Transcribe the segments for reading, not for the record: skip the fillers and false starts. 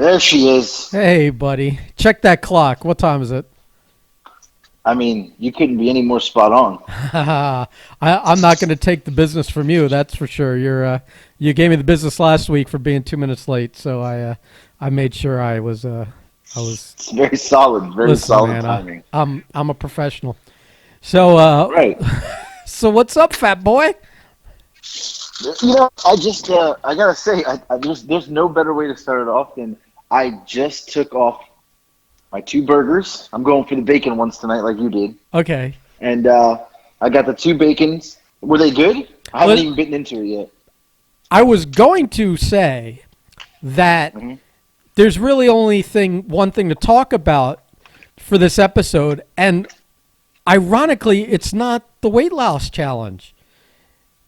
There she is. Hey, buddy. Check that clock. What time is it? I mean, you couldn't be any more spot on. I'm not going to take the business from you. That's for sure. You gave me the business last week for being 2 minutes late, so I made sure I was. It's very solid, very Listen, solid man. timing. I'm a professional. So Right. so what's up, fat boy? I gotta say, there's no better way to start it off than I just took off my two burgers. I'm going for the bacon ones tonight, like you did. Okay. And I got the two bacons. Were they good? I haven't Let- even bitten into it yet. I was going to say that Mhm. there's really only one thing to talk about for this episode, and ironically, it's not the weight loss challenge.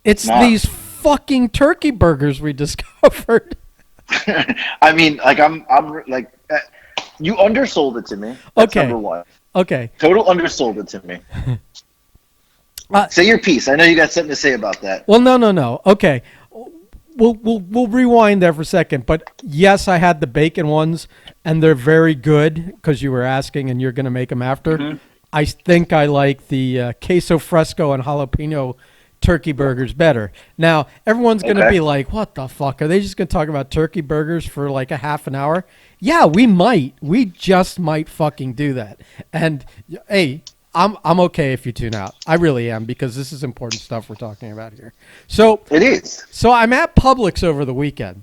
It's Nah. these fucking turkey burgers we discovered. I mean, like I'm like, you undersold it to me. That's Okay. number one. Okay. Total undersold it to me. Say your piece. I know you got something to say about that. Well, no. Okay. We'll rewind there for a second. But yes, I had the bacon ones, and they're very good because you were asking, and you're going to make them after. Mhm. I think I like the queso fresco and jalapeno turkey burgers better. Now, everyone's going to Okay. be like, what the fuck? Are they just going to talk about turkey burgers for like a half an hour? Yeah, we might. We just might fucking do that. And, hey, I'm okay if you tune out. I really am, because this is important stuff we're talking about here. So It is. so I'm at Publix over the weekend,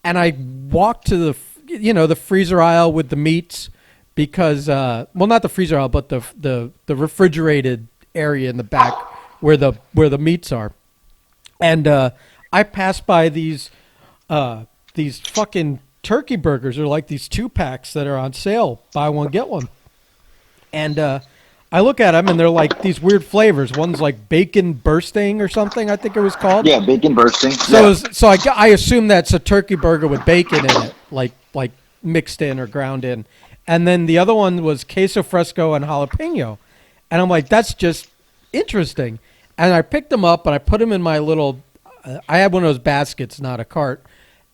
and I walked to the freezer aisle with the meats because well, not the freezer aisle, but the refrigerated area in the back where the meats are, and I passed by these fucking turkey burgers. They're like these 2-packs that are on sale, buy one get one, and I look at them, and they're like these weird flavors. One's like bacon bursting or something, I think it was called. Yeah, bacon bursting. So, Yeah. I assume that's a turkey burger with bacon in it, like mixed in or ground in. And then the other one was queso fresco and jalapeno. And I'm like, that's just interesting. And I picked them up and I put them in my little, I had one of those baskets, not a cart.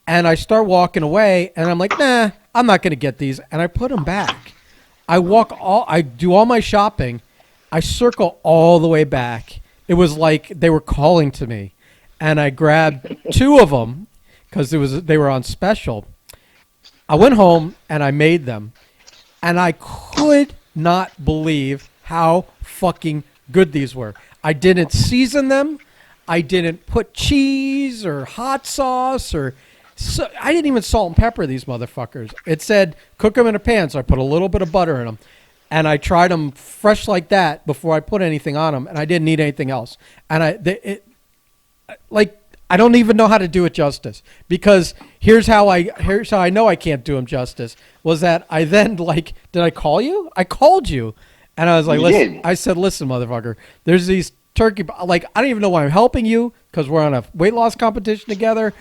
And I start walking away, and I'm like, nah, I'm not going to get these. And I put them back. I do all my shopping. I circle all the way back. It was like they were calling to me. And I grabbed 2 of them because they were on special. I went home and I made them. And I could not believe how fucking good these were. I didn't season them. I didn't put cheese or hot sauce so I didn't even salt and pepper these motherfuckers. It said cook them in a pan, so I put a little bit of butter in them. And I tried them fresh like that before I put anything on them, and I didn't need anything else. And I don't even know how to do it justice, because here's how I know I can't do them justice. Was that I then did I call you? I called you, and I was like, You listen. did. I said, listen, motherfucker. There's these turkey. I don't even know why I'm helping you, because we're on a weight loss competition together.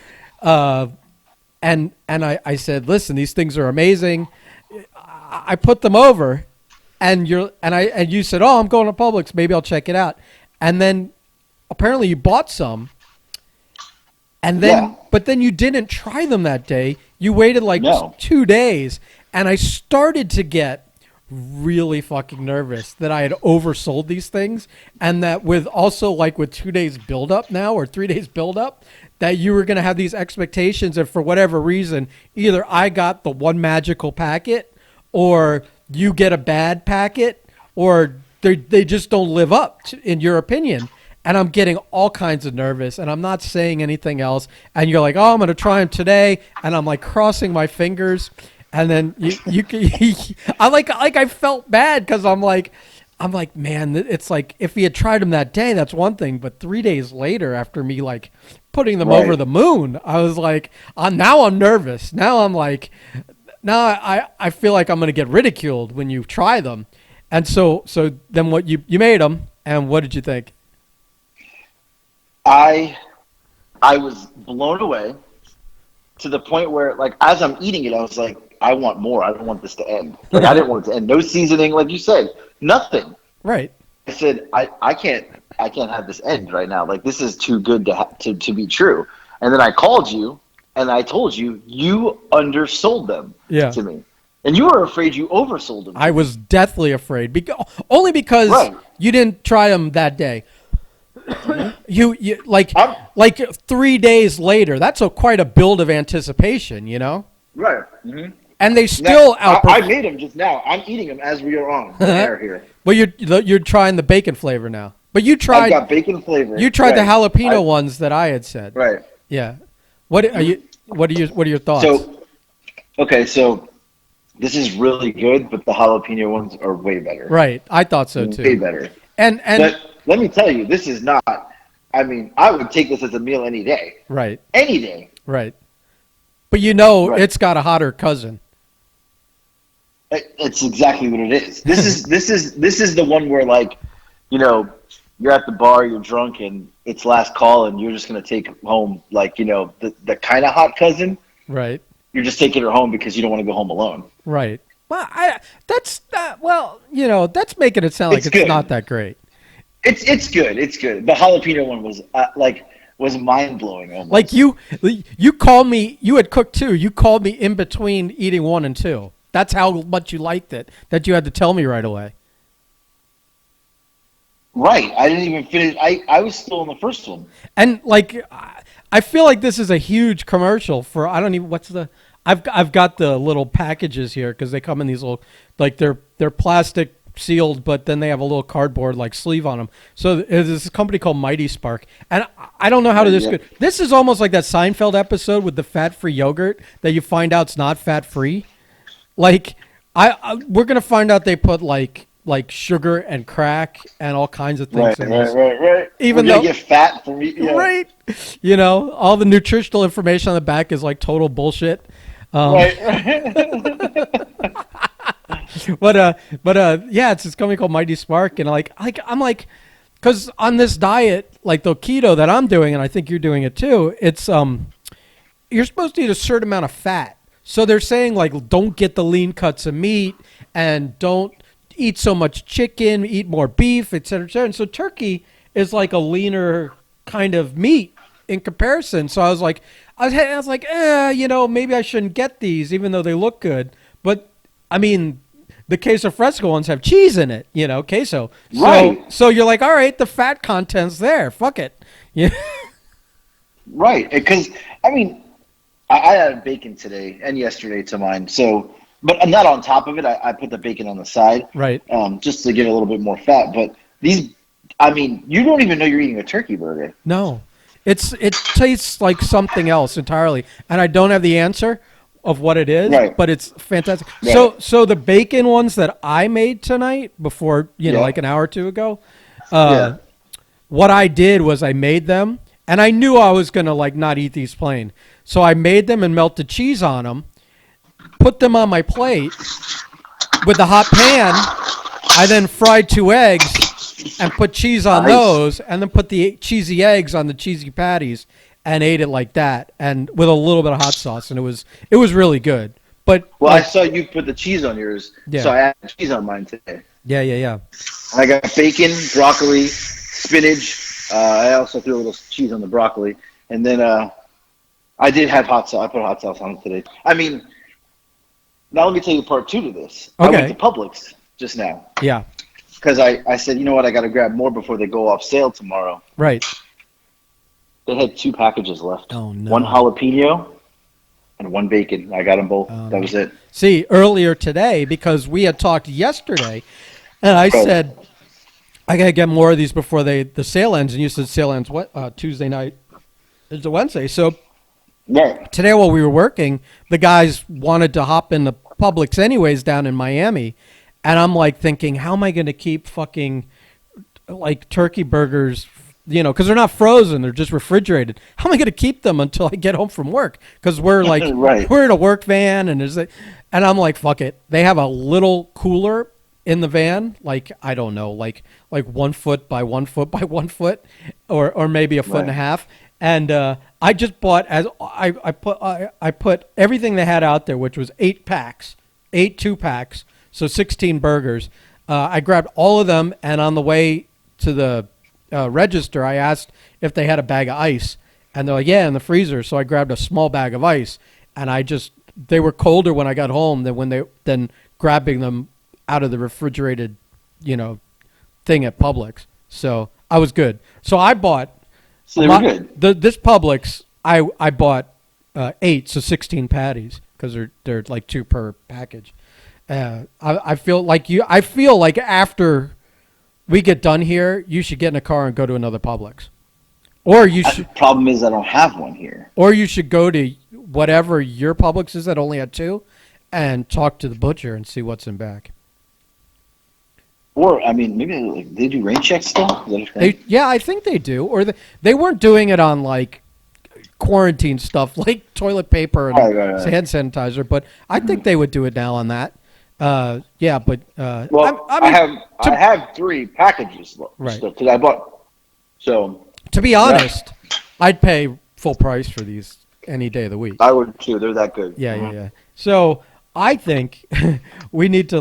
And I said, listen, these things are amazing. I put them over, and you said, oh, I'm going to Publix. Maybe I'll check it out. And then apparently you bought some. And then, Yeah. but then you didn't try them that day. You waited No. 2 days, and I started to get really fucking nervous that I had oversold these things, and that with 2 days buildup now, or 3 days buildup, that you were going to have these expectations, and for whatever reason, either I got the one magical packet, or you get a bad packet, or they just don't live up in your opinion. And I'm getting all kinds of nervous, and I'm not saying anything else. And you're like, oh, I'm going to try them today. And I'm like crossing my fingers. And then I felt bad, because I'm like, man, it's like if he had tried them that day, that's one thing. But 3 days later, after me like putting them Right. over the moon, I was like, now I'm nervous. Now I'm like, now I feel like I'm going to get ridiculed when you try them. And so then what you made them, and what did you think? I was blown away to the point where, like, as I'm eating it, I was like, I want more. I don't want this to end. Like, I didn't want it to end. No seasoning, like you said, nothing. Right. I said, I can't have this end right now. Like, this is too good to be true. And then I called you, and I told you, you undersold them Yeah. to me. And you were afraid you oversold them. I was deathly afraid, only because Right. you didn't try them that day. You I'm, like 3 days later. That's quite a build of anticipation, right. Mm-hmm. And they Now, still I made them just now. I'm eating them as we are on the air here. Well, you're trying the bacon flavor now, but I've got bacon flavor. you tried the Right. jalapeno ones that I had said. Right. Yeah. What are your thoughts? So this is really good, but the jalapeno ones are way better. Right. I thought so too. Way better. And But let me tell you, this is not. I mean, I would take this as a meal any day. right. Any day. Right. But Right. it's got a hotter cousin. It's exactly what it is. This is the one where, like, you're at the bar, you're drunk, and it's last call, and you're just gonna take home, like, the kind of hot cousin. Right. You're just taking her home because you don't want to go home alone. Right. Well, that's making it sound like It's it's good. not that great. It's good. It's good. The jalapeno one was mind blowing almost. Like you called me. You had cooked too. You called me in between eating 1 and 2. That's how much you liked it. That you had to tell me right away. Right. I didn't even finish. I was still in the first one. And like, I feel like this is a huge commercial for. I don't even. What's the? I've got the little packages here because they come in these little, like they're plastic sealed, but then they have a little cardboard like sleeve on them. So there's this company called Mighty Spark, and I don't know how to this good. This is almost like that Seinfeld episode with the fat-free yogurt that you find out it's not fat-free. Like we're gonna find out they put like sugar and crack and all kinds of things in this. Right. Even We're though gonna get fat from right, all the nutritional information on the back is like total bullshit. Right. But yeah, it's this company called Mighty Spark, and I'm like, because on this diet, like the keto that I'm doing, and I think you're doing it too, it's you're supposed to eat a certain amount of fat. So they're saying like don't get the lean cuts of meat and don't eat so much chicken, eat more beef, et cetera, et cetera. And so turkey is like a leaner kind of meat in comparison. So I was like, maybe I shouldn't get these, even though they look good. But I mean, the queso fresco ones have cheese in it, queso. Right. So you're like, all right, the fat content's there. Fuck it. Yeah. Right. Because I mean, I had bacon today and yesterday to mine. So, but I'm not on top of it. I put the bacon on the side, Right. Just to get a little bit more fat. But these, I mean, you don't even know you're eating a turkey burger. No, it tastes like something else entirely, and I don't have the answer of what it is, Right. but it's fantastic. Right. So the bacon ones that I made tonight before, like an hour or two ago, what I did was I made them, and I knew I was gonna like not eat these plain, so I made them and melted cheese on them, put them on my plate with the hot pan. I then fried 2 eggs and put cheese on those, and then put the cheesy eggs on the cheesy patties and ate it like that, and with a little bit of hot sauce, and it was really good. But I saw you put the cheese on yours, so I added cheese on mine today. Yeah. And I got bacon, broccoli, spinach. I also threw a little cheese on the broccoli, and then I did have hot sauce. I put hot sauce on it today. I mean, now let me tell you part 2 to this. Okay. I went to Publix just now. Yeah. Because I said, you know what, I got to grab more before they go off sale tomorrow. Right. They had 2 packages left. Oh, no. 1 jalapeno and 1 bacon. I got them both. That was it. See, earlier today, because we had talked yesterday, and I said, I got to get more of these before the sale ends, and you said sale ends Tuesday night. It's a Wednesday. So today while we were working, the guys wanted to hop in the Publix anyways down in Miami, and I'm like thinking, how am I going to keep fucking like turkey burgers, because they're not frozen, they're just refrigerated. How am I going to keep them until I get home from work? Because we're like, we're in a work van, and I'm like, fuck it. They have a little cooler in the van, like, I don't know, like 1 foot by 1 foot by 1 foot, or maybe a foot and a half. And I just bought, as I put everything they had out there, which was 8 packs, 8 2-packs, so 16 burgers. I grabbed all of them, and on the way to the register, I asked if they had a bag of ice, And they're like, yeah, in the freezer. So I grabbed a small bag of ice, and they were colder when I got home than grabbing them out of the refrigerated, thing at Publix. So I was good. So I bought. So they were good. This Publix, I bought 8, so 16 patties because they're like 2 per package. I feel like I feel like after we get done here, you should get in a car and go to another Publix, or you should. Problem is, I don't have one here. Or you should go to whatever your Publix is that only had 2, and talk to the butcher and see what's in back. Or, I mean, maybe like, they do rain checks still? Yeah, I think they do. Or they weren't doing it on like quarantine stuff like toilet paper and hand sanitizer, but I think they would do it now on that. Yeah, but well, I have 3 packages right because I bought. So to be honest, I'd pay full price for these any day of the week. I would too. They're that good. Yeah. So I think we need to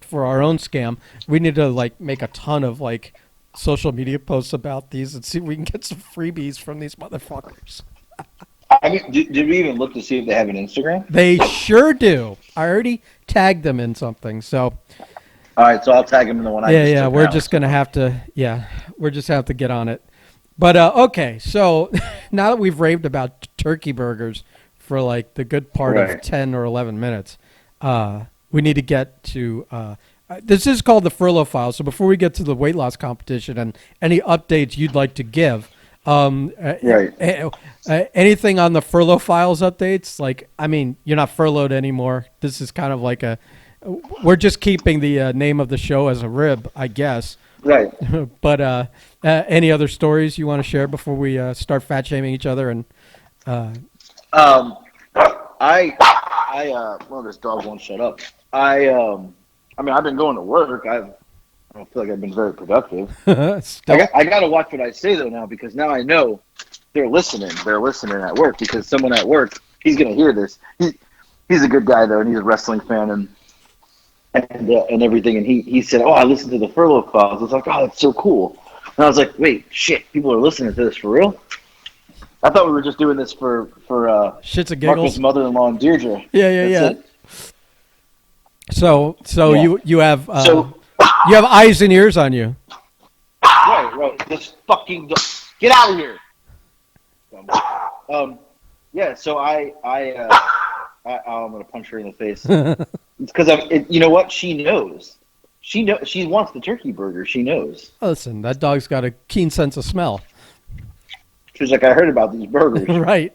for our own scam, we need to like make a ton of like social media posts about these and see if we can get some freebies from these motherfuckers. I mean, did we even look to see if they have an Instagram? They sure do. I already tagged them in something. So, all right, so I'll tag them in the one. Yeah. We're just gonna have to. Yeah, we're just have to get on it. But okay, so now that we've raved about turkey burgers for like the good part of 10 or 11 minutes, we need to get to. This is called the Furlough Files. So before we get to the weight loss competition and any updates you'd like to give. Anything on the Furlough Files updates? Like, I mean, you're not furloughed anymore. This is kind of like we're just keeping the name of the show as a rib, I guess. Right. But any other stories you want to share before we start fat shaming each other? And well, this dog won't shut up. I mean, I've been going to work. I don't feel like I've been very productive. I got to watch what I say, though, now, because now I know they're listening. They're listening at work because someone at work, he's going to hear this. He's a good guy, though, and he's a wrestling fan and everything. And he said, oh, I listened to the Furlough Files. I was like, oh, that's so cool. And I was like, wait, shit, people are listening to this for real? I thought we were just doing this for shits and giggles. Marcus' mother-in-law and Deirdre. Yeah. So yeah. You have you have eyes and ears on you. Right. This fucking get out of here. Yeah. So I'm gonna punch her in the face. It's because you know what? She knows. She wants the turkey burger. She knows. Listen, that dog's got a keen sense of smell. She's like, I heard about these burgers. Right.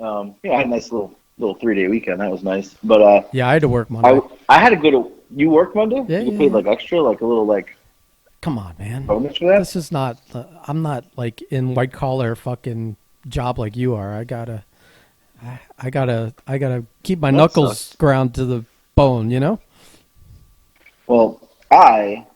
Yeah, I had a nice little 3-day weekend. That was nice. But yeah, I had to work Monday. I had to go to. You work Monday? Yeah, you paid like extra, like a little like. Come on, man. Bonus for that? This is not. I'm not like in white collar fucking job like you are. I gotta keep my knuckles ground to the bone. You know. Well, I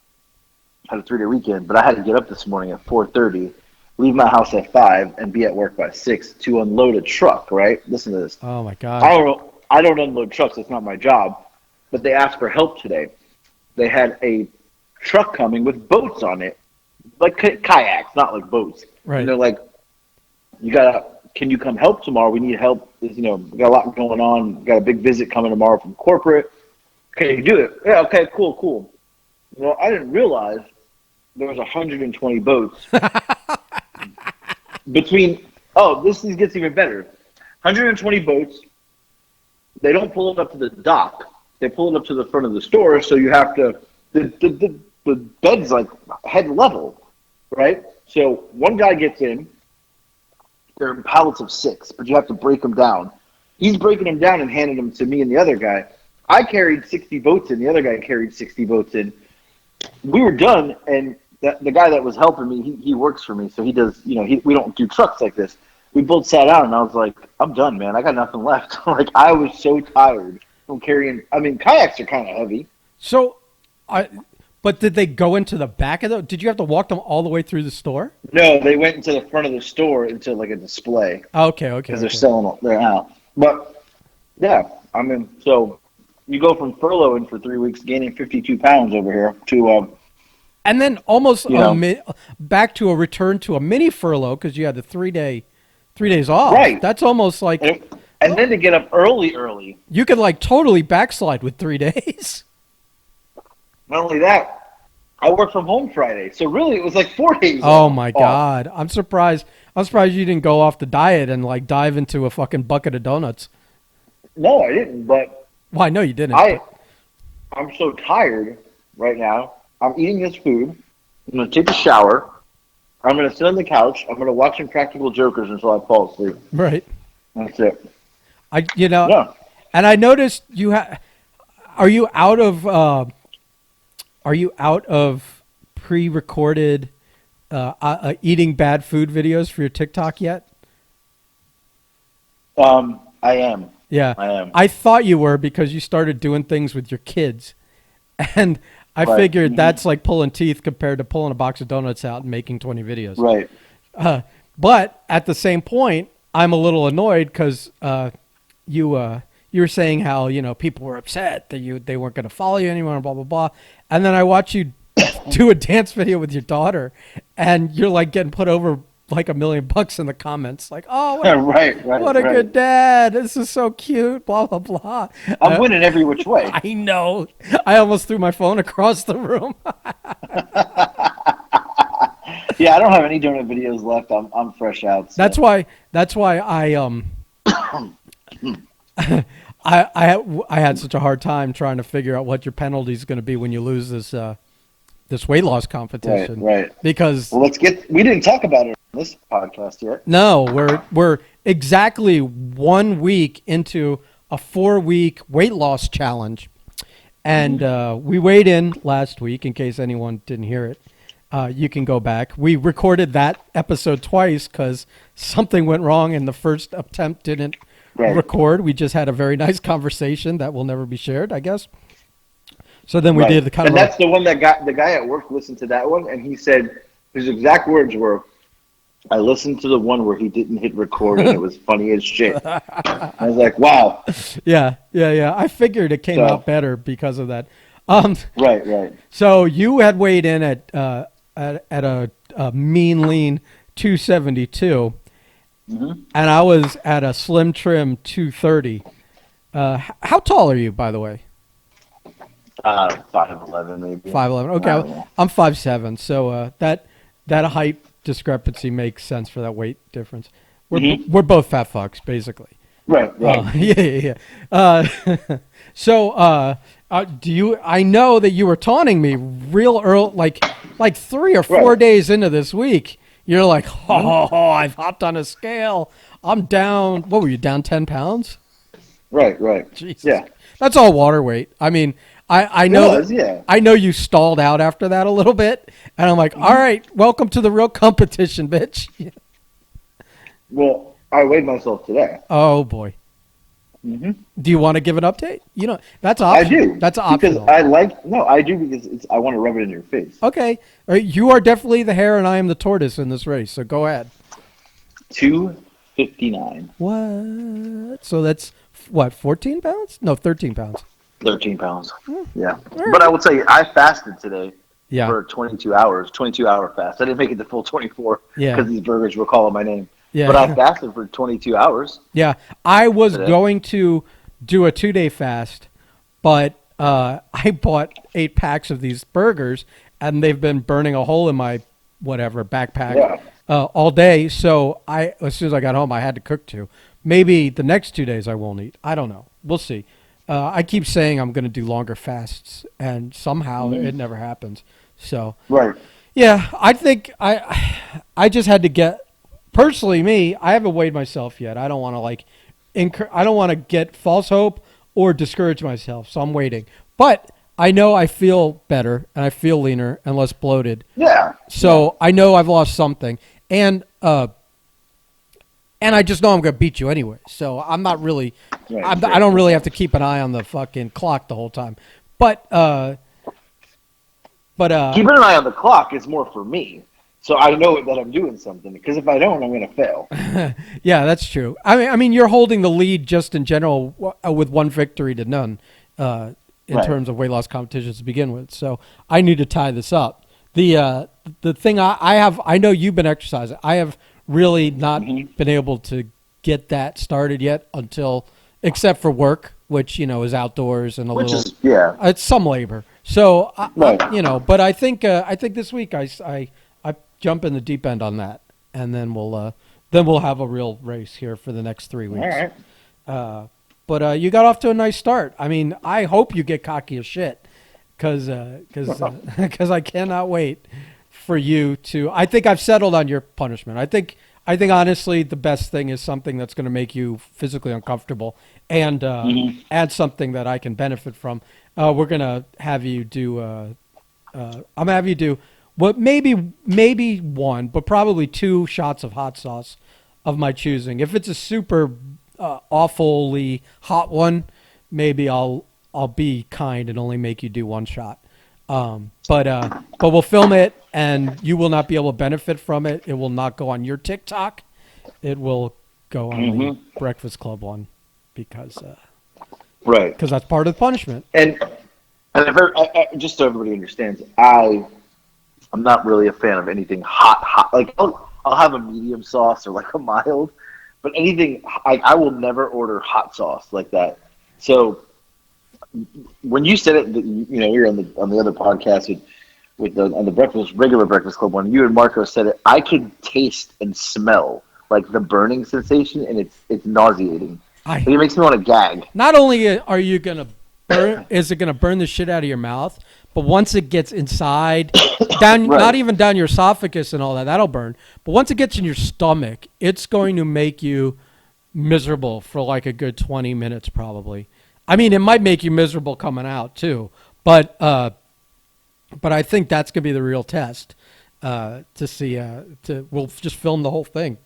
had a 3-day weekend, but I had to get up this morning at 4:30. Leave my house at 5 and be at work by 6 to unload a truck, right? Listen to this. Oh, my God. I don't unload trucks. It's not my job. But they asked for help today. They had a truck coming with boats on it, like kayaks, not like boats. Right. And they're like, can you come help tomorrow? We need help. We got a lot going on. We got a big visit coming tomorrow from corporate. Can you do it? Yeah, okay, cool. Well, I didn't realize there was 120 boats. This gets even better. 120 boats. They don't pull it up to the dock. They pull it up to the front of the store, so you have to. The bed's like head level, right? So one guy gets in. They're in pallets of 6, but you have to break them down. He's breaking them down and handing them to me and the other guy. I carried 60 boats in. The other guy carried 60 boats in. We were done, and the guy that was helping me, he works for me, so he does, we don't do trucks like this. We both sat down, and I was like, I'm done, man. I got nothing left. Like, I was so tired from carrying. I mean, kayaks are kind of heavy. So, but did they go into the back of did you have to walk them all the way through the store? No, they went into the front of the store into, like, a display. Okay. Because they're selling them. They're out. But, yeah, I mean, so you go from furloughing for 3 weeks, gaining 52 pounds over here to And then almost you know, back to a return to a mini furlough because you had the 3 days off. right. That's almost like And then to get up early. you could like totally backslide with 3 days. Not only that, I work from home Friday, so really it was like 4 days. Oh my off. God. I'm surprised you didn't go off the diet and like dive into a fucking bucket of donuts. No, I didn't. But Well, I know you didn't. I'm so tired right now. I'm eating this food. I'm gonna take a shower. I'm gonna sit on the couch. I'm gonna watch Impractical Jokers until I fall asleep. Right. That's it. Yeah. And I noticed are you out of pre-recorded eating bad food videos for your TikTok yet? I am. Yeah. I am. I thought you were because you started doing things with your kids. And I Right. figured that's like pulling teeth compared to pulling a box of donuts out and making 20 videos. Right. But at the same point, I'm a little annoyed because you were saying how people were upset that they weren't going to follow you anymore, and blah blah blah. And then I watch you do a dance video with your daughter, and you're like getting put over like $1 million in the comments, like, oh, what a good dad! This is so cute, blah blah blah. I'm winning every which way. I know. I almost threw my phone across the room. Yeah, I don't have any donut videos left. I'm fresh out. So. That's why I I had such a hard time trying to figure out what your penalty is going to be when you lose this weight loss competition. Right. Because we didn't talk about it on this podcast yet. no, we're exactly 1 week into a 4-week weight loss challenge, and we weighed in last week. In case anyone didn't hear it, you can go back. We recorded that episode twice because something went wrong and the first attempt didn't record. We just had a very nice conversation that will never be shared, I guess. So then we did the kind and that's the one that got the guy at work listened to that one, and he said his exact words were, "I listened to the one where he didn't hit record, and it was funny as shit." I was like, "Wow." Yeah. I figured it came out better because of that. Right. So you had weighed in at a mean lean 272, and I was at a slim trim 230. How tall are you, by the way? 5'11", maybe. 5'11". Okay, I'm 5'7", so that height discrepancy makes sense for that weight difference. We're both fat fucks, basically. Right. Yeah. So, do you? I know that you were taunting me real early, like 3 or 4 days into this week. You're like, I've hopped on a scale. I'm down. What were you down 10 pounds? Right. Jesus. Yeah. That's all water weight. I mean, I know. I know you stalled out after that a little bit, and I'm like, all right, welcome to the real competition, bitch. Well, I weighed myself today. Oh boy. Do you want to give an update? That's optional. I do. That's optional. Because I do because I want to rub it in your face. Okay. You are definitely the hare, and I am the tortoise in this race. So go ahead. 259. What? So that's what? 14 pounds? No, 13 pounds. 13 pounds. Yeah. But I will tell you, I fasted today for 22 hours. 22-hour fast. I didn't make it the full 24 because these burgers were calling my name. Yeah. But I fasted for 22 hours. Yeah. I was going to do a 2-day fast, but I bought 8 packs of these burgers, and they've been burning a hole in my backpack all day. So as soon as I got home, I had to cook 2. Maybe the next 2 days I won't eat. I don't know. We'll see. I keep saying I'm going to do longer fasts, and somehow it never happens. So yeah, I think I just had to get. Personally, me, I haven't weighed myself yet. I don't want to I don't want to get false hope or discourage myself. So I'm waiting. But I know I feel better and I feel leaner and less bloated. Yeah. So I know I've lost something, and I just know I'm going to beat you anyway. So I'm not really. I don't really have to keep an eye on the fucking clock the whole time. But keeping an eye on the clock is more for me. So I know that I'm doing something, because if I don't, I'm going to fail. Yeah, that's true. I mean, you're holding the lead just in general with 1 victory to none in terms of weight loss competitions to begin with. So I need to tie this up. The thing I have, I know you've been exercising. I have really not been able to get that started yet except for work, which, is outdoors and it's some labor. So, but I think this week I jump in the deep end on that, and then we'll have a real race here for the next 3 weeks. All right. But you got off to a nice start. I mean, I hope you get cocky as shit, because I cannot wait for you to. I think I've settled on your punishment. I think honestly the best thing is something that's going to make you physically uncomfortable and add something that I can benefit from. We're gonna have you do. I'm gonna have you do what maybe one, but probably 2 shots of hot sauce of my choosing. If it's a super awfully hot one, maybe I'll be kind and only make you do 1 shot. But we'll film it, and you will not be able to benefit from it. It will not go on your TikTok. It will go on the Breakfast Club one because that's part of the punishment. And just so everybody understands, I'm not really a fan of anything hot. Like I'll have a medium sauce or like a mild, but anything I will never order hot sauce like that. So when you said it, we were on the other podcast on the regular Breakfast Club one. You and Marco said it. I could taste and smell like the burning sensation, and it's nauseating. It makes me want to gag. Not only are you gonna burn, is it gonna burn the shit out of your mouth, but once it gets inside, not even down your esophagus and all that, that'll burn. But once it gets in your stomach, it's going to make you miserable for like a good 20 minutes probably. I mean, it might make you miserable coming out too, but I think that's gonna be the real test to see. We'll just film the whole thing.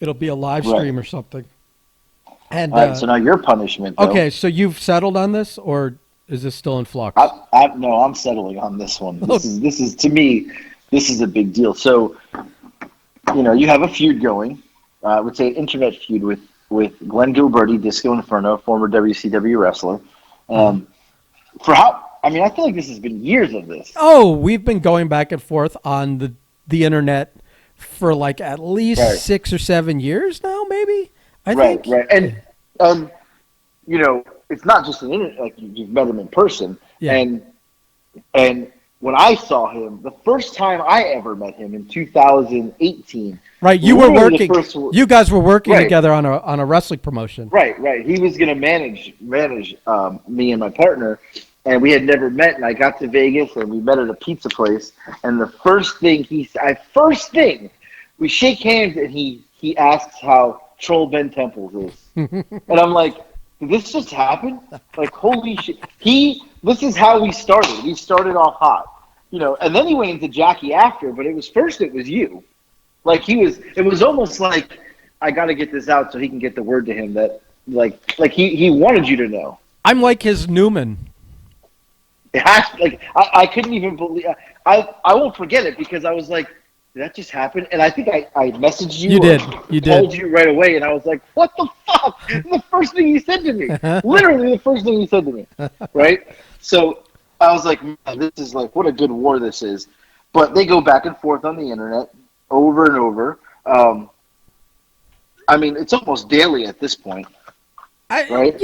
It'll be a live stream or something. And all right, so now your punishment. Though. Okay, so you've settled on this, or is this still in flux? No, I'm settling on this one. This is to me, this is a big deal. So, you have a feud going. I would say an internet feud with Glenn Gilberti, Disco Inferno, former WCW wrestler. I feel like this has been years of this. Oh, we've been going back and forth on the internet for like at least 6 or 7 years now, maybe. I think. Right. And it's not just an internet. Like you've met him in person, and when I saw him, the first time I ever met him in 2018. Right, you were working. You guys were working together on a wrestling promotion. Right. He was going to manage me and my partner, and we had never met. And I got to Vegas, and we met at a pizza place. And the first thing we shake hands, and he asks how Troll Ben Temples is, and I'm like, did this just happen? Like, holy shit! This is how we started. We started off hot, and then he went into Jackie after. But it was you. Like it was almost like I got to get this out so he can get the word to him that like he wanted you to know. I'm like his Newman. I couldn't even believe. I won't forget it because I was like, did that just happen? And I think I messaged you. You did. Called you right away, and I was like, what the fuck? The first thing you said to me. Literally the first thing you said to me. Right? So I was like, man, this is like, what a good war this is. But they go back and forth on the internet over and over. It's almost daily at this point. Right?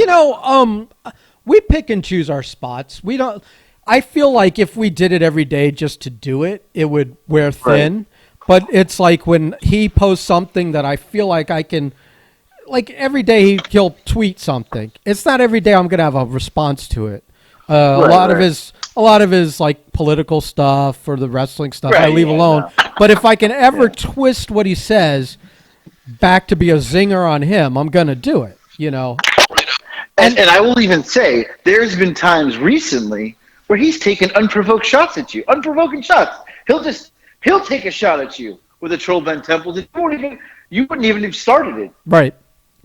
We pick and choose our spots. We don't. I feel like if we did it every day just to do it, it would wear thin. Right. But it's like when he posts something that I feel like I can, like every day he'll tweet something. It's not every day I'm gonna have a response to it. A lot of his like political stuff or the wrestling stuff I leave alone. No. But if I can ever twist what he says back to be a zinger on him, I'm gonna do it. And I will even say there's been times recently where he's taken unprovoked shots at you. Unprovoked shots. He'll take a shot at you with a Troll Ben Temples. You wouldn't even have started it. Right.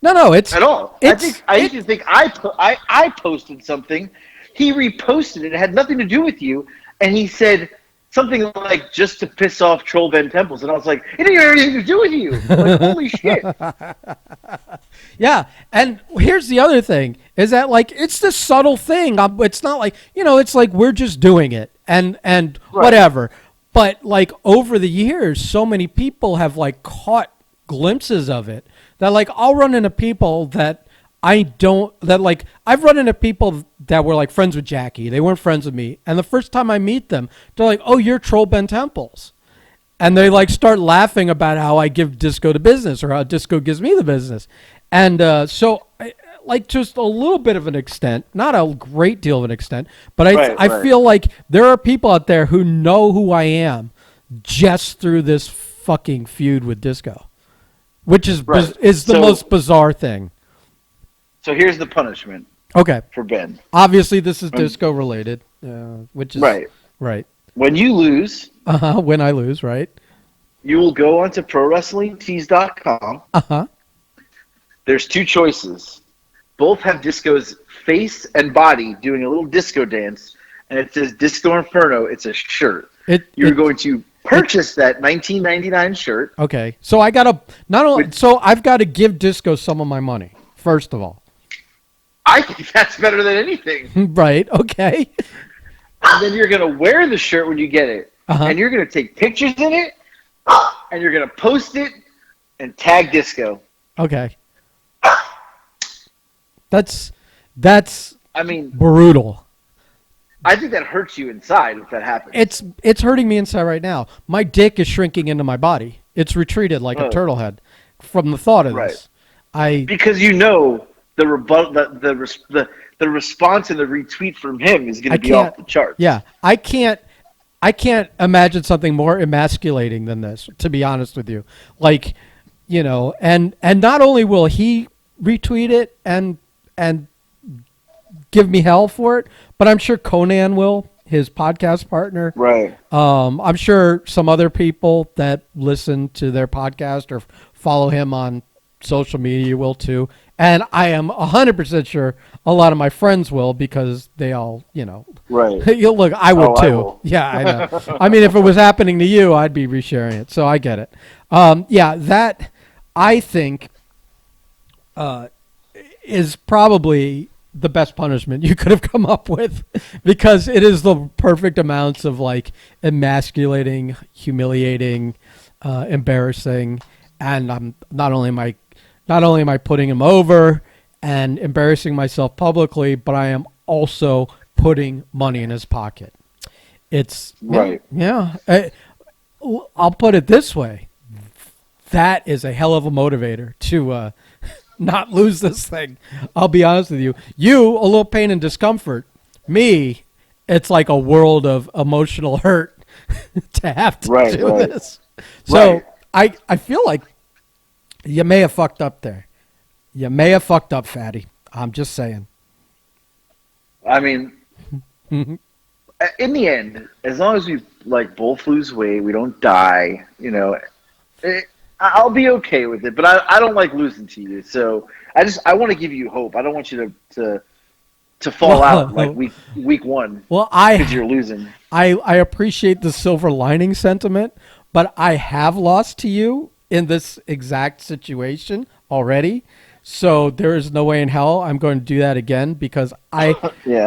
No, it's at all. I used to think I posted something. He reposted it. It had nothing to do with you, and he said something like just to piss off Troll Ben Temples, and I was like, it didn't have anything to do with you. Like, holy shit. Yeah, and here's the other thing. is that like it's this subtle thing. It's not like it's like we're just doing it and Right. whatever. But like over the years, so many people have like caught glimpses of it that like I'll run into people that I've run into people that were like friends with Jackie. They weren't friends with me, and the first time I meet them, they're like, "Oh, you're Troll Ben Temples." And they like start laughing about how I give Disco the business or how Disco gives me the business. And like just a little bit of an extent, not a great deal of an extent, but I feel like there are people out there who know who I am just through this fucking feud with Disco, which is is the most bizarre thing. So here's the punishment. Okay. For Ben. Obviously, this is Disco related, which is right. Right. When you lose, when I lose, right? You will go onto ProWrestlingTees.com. There's two choices. Both have Disco's face and body doing a little disco dance, and it says Disco Inferno. It's a shirt. You're going to purchase that $19.99 shirt. Okay, so I've got to give Disco some of my money first of all. I think that's better than anything. Right. Okay. And then you're going to wear the shirt when you get it, and you're going to take pictures in it, and you're going to post it and tag Disco. Okay. That's I mean, brutal. I think that hurts you inside if that happens. It's hurting me inside right now. My dick is shrinking into my body. It's retreated like a turtle head from the thought of this. Because the response and the retweet from him is going to be off the charts. Yeah, I can't imagine something more emasculating than this, to be honest with you. Like, and not only will he retweet it and give me hell for it, but I'm sure Conan will, his podcast partner. Right. I'm sure some other people that listen to their podcast or follow him on social media will too. And I am 100% sure a lot of my friends will, because they all, Right. Look, I would too. I will. Yeah, I know. I mean, if it was happening to you, I'd be resharing it. So I get it. That I think is probably the best punishment you could have come up with, because it is the perfect amounts of like emasculating, humiliating, embarrassing, and I'm not only am I putting him over and embarrassing myself publicly, but I am also putting money in his pocket. It's right. Yeah. I'll put it this way. That is a hell of a motivator to not lose this thing. I'll be honest with you. You, a little pain and discomfort. Me, it's like a world of emotional hurt to have to do this. So I feel like you may have fucked up there. You may have fucked up, fatty. I'm just saying. I mean, in the end, as long as we both lose weight, we don't die, I'll be okay with it. But I don't like losing to you, so I want to give you hope. I don't want you to fall out like week one. Well, because you're losing. I appreciate the silver lining sentiment, but I have lost to you in this exact situation already. So there is no way in hell I'm going to do that again, because I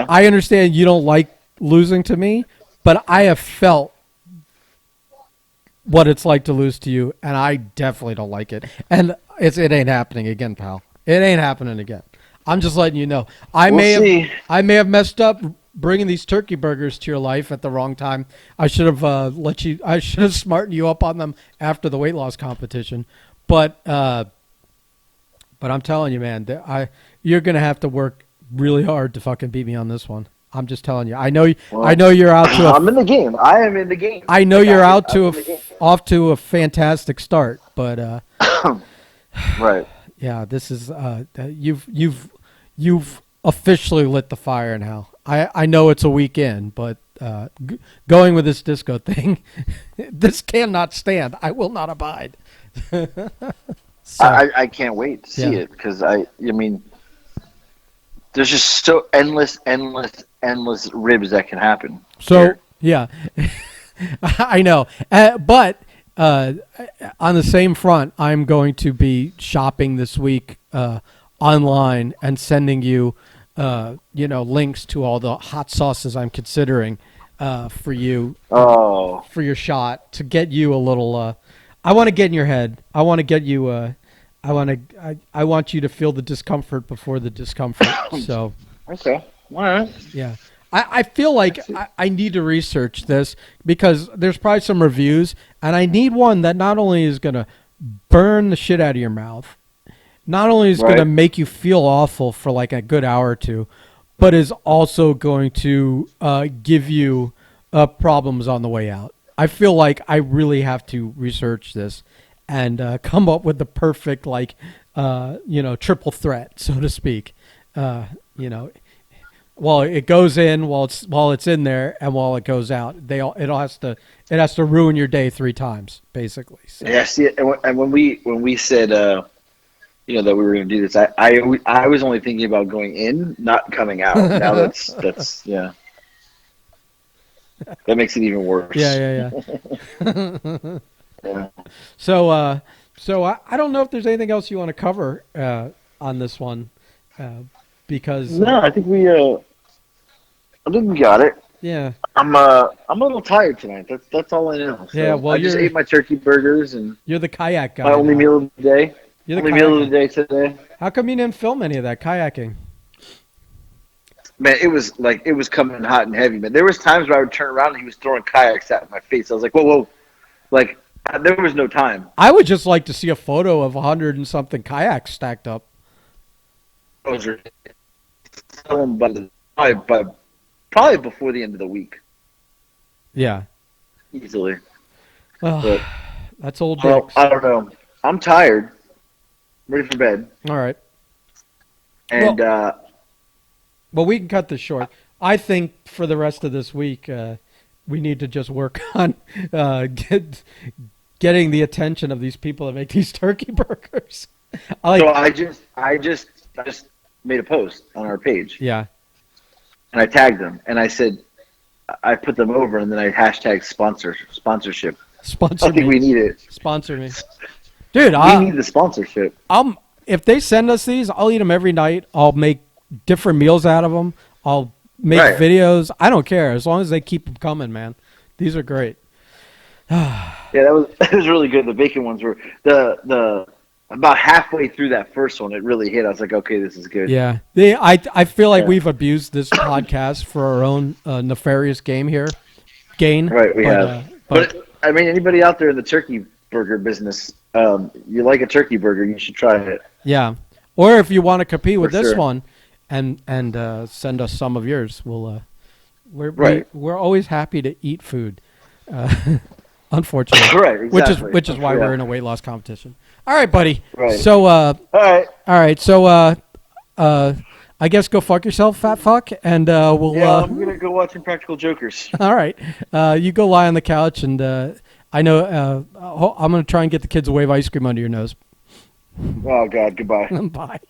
understand you don't like losing to me, but I have felt what it's like to lose to you, and I definitely don't like it. And it ain't happening again, pal. It ain't happening again. I'm just letting you know. I may have messed up bringing these turkey burgers to your life at the wrong time. I should have I should have smartened you up on them after the weight loss competition. But I'm telling you, man, you're gonna have to work really hard to fucking beat me on this one. I'm just telling you. I know you're out to. I'm in the game. I am in the game. I know you're off to a fantastic start, but right. Yeah, this is you've officially lit the fire now. I know it's a weekend, but going with this disco thing, this cannot stand. I will not abide. So, I can't wait to see it, because I mean, there's just so endless ribs that can happen. So yeah, I know, but on the same front, I'm going to be shopping this week online and sending you links to all the hot sauces I'm considering for you Oh, for your shot to get you a little. I want to get in your head. I want to get you. I want you to feel the discomfort before the discomfort. So okay. All right. yeah. I feel like I need to research this because there's probably some reviews, and I need one that not only is going to burn the shit out of your mouth, not only is going to Right. make you feel awful for like a good hour or two, but is also going to give you problems on the way out. I feel like I really have to research this and come up with the perfect triple threat, so to speak. You know, Well, it goes in while it's in there, and while it goes out, it has to ruin your day 3 times, basically. So. Yeah. See, and when we said that we were going to do this, I was only thinking about going in, not coming out. Now that's yeah. That makes it even worse. Yeah. Yeah. So I don't know if there's anything else you want to cover on this one, because No, I think we got it. yeah. I'm a little tired tonight. That's all I know. So Yeah, well, I just ate my turkey burgers and You're the kayak guy. my only now. meal of the day. You're the Only meal kayak of the day today. How come you didn't film any of that kayaking? Man, it was coming hot and heavy. Man, there was times where I would turn around and he was throwing kayaks at my face. I was like, whoa, like there was no time. I would just like to see a photo of 100 and something kayaks stacked up. I was probably before the end of the week, Yeah. easily. Oh, But that's old well, jokes. I don't know. I'm tired. Ready for bed. All right. And Well, we can cut this short. I think for the rest of this week, we need to just work on getting the attention of these people that make these turkey burgers. so I just made a post on our page Yeah. and I tagged them and I said I put them over and then I hashtag sponsorship. Sponsor I think me. we need it. Sponsor me. Dude, We need the sponsorship. if they send us these, I'll eat them every night. I'll make different meals out of them. I'll make Right. videos. I don't care as long as they keep them coming, man. These are great. Yeah, that was really good. The bacon ones were the about halfway through that first one. It really hit. I was like, okay, this is good. Yeah. I feel like Yeah. we've abused this podcast for our own nefarious gain. Right, we have. But But I mean, anybody out there in the turkey burger business, you like a turkey burger, you should try it. yeah. Or if you want to compete with For this sure. one and send us some of yours, Right. we're always happy to eat food. Unfortunately. Right, exactly. Which is why Yeah. we're in a weight loss competition. All right, buddy. Right. So All right. all right. So I guess go fuck yourself, fat fuck, and we'll Yeah, I'm gonna go watch Impractical Jokers. all right. You go lie on the couch, and I know I'm going to try and get the kids a wave ice cream under your nose. Oh God, goodbye. Bye.